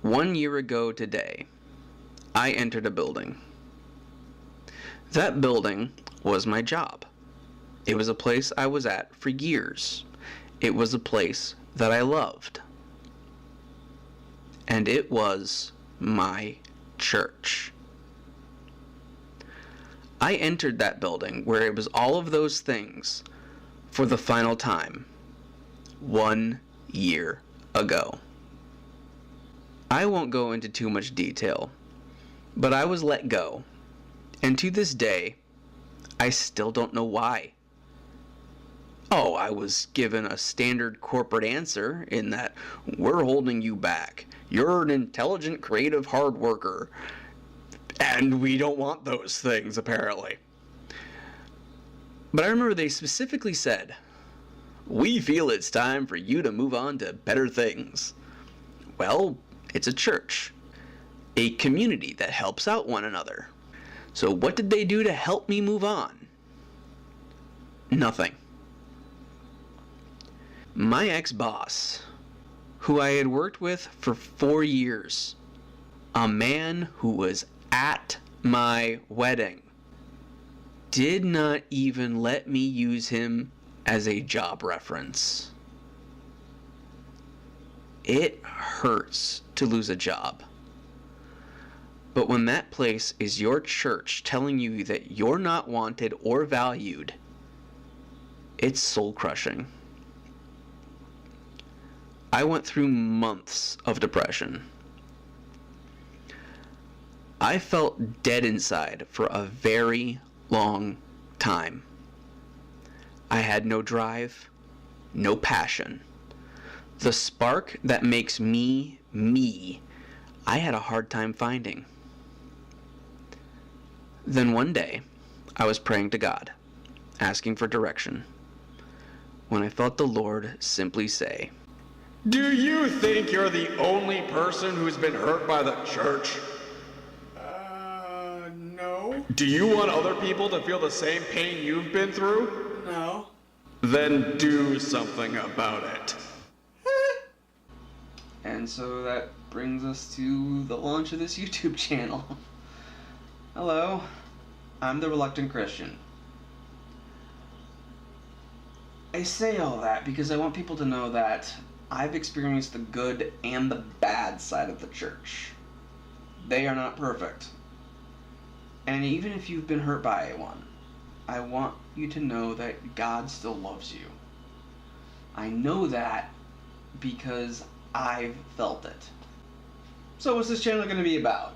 1 year ago today, I entered a building. That building was my job. It was a place I was at for years. It was a place that I loved. And it was my church. I entered that building where it was all of those things for the final time 1 year ago. I won't go into too much detail, but I was let go, and to this day, I still don't know why. Oh, I was given a standard corporate answer in that we're holding you back. You're an intelligent, creative, hard worker. And we don't want those things, apparently. But I remember they specifically said, we feel it's time for you to move on to better things. Well, it's a church, a community that helps out one another. So what did they do to help me move on? Nothing. My ex-boss, who I had worked with for 4 years, a man who was at my wedding, did not even let me use him as a job reference. It hurts to lose a job. But when that place is your church telling you that you're not wanted or valued, it's soul-crushing. I went through months of depression. I felt dead inside for a very long time. I had no drive, no passion. The spark that makes me, me, I had a hard time finding. Then one day, I was praying to God, asking for direction, when I felt the Lord simply say, Do you think you're the only person who's been hurt by the church? No. Do you want other people to feel the same pain you've been through? No. Then do something about it. And so that brings us to the launch of this YouTube channel. Hello, I'm the Reluctant Christian. I say all that because I want people to know that I've experienced the good and the bad side of the church. They are not perfect. And even if you've been hurt by one, I want you to know that God still loves you. I know that because I've felt it. So what's this channel going to be about?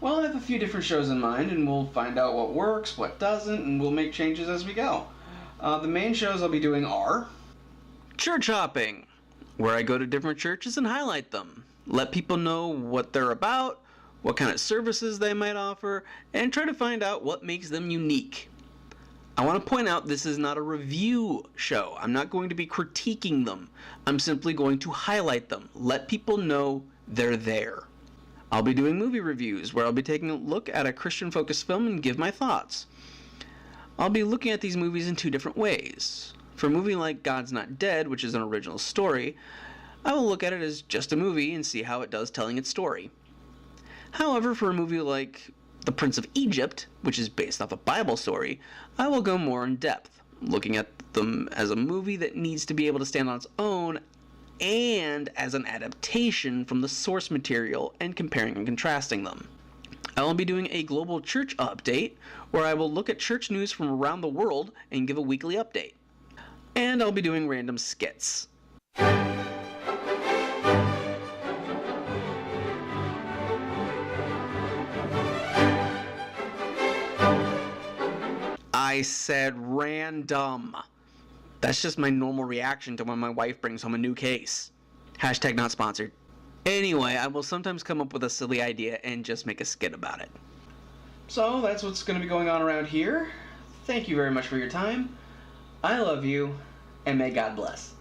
Well, I have a few different shows in mind, and we'll find out what works, what doesn't, and we'll make changes as we go. The main shows I'll be doing are church hopping, where I go to different churches and highlight them, let people know what they're about, what kind of services they might offer, and try to find out what makes them unique. I want to point out this is not a review show. I'm not going to be critiquing them. I'm simply going to highlight them, let people know they're there. I'll be doing movie reviews where I'll be taking a look at a Christian-focused film and give my thoughts. I'll be looking at these movies in two different ways. For a movie like God's Not Dead, which is an original story, I will look at it as just a movie and see how it does telling its story. However, for a movie like The Prince of Egypt, which is based off a Bible story, I will go more in depth, looking at them as a movie that needs to be able to stand on its own and as an adaptation from the source material and comparing and contrasting them. I will be doing a global church update where I will look at church news from around the world and give a weekly update. And I'll be doing random skits. I said random. That's just my normal reaction to when my wife brings home a new case. Hashtag not sponsored. Anyway, I will sometimes come up with a silly idea and just make a skit about it. So that's what's going to be going on around here. Thank you very much for your time. I love you, and may God bless.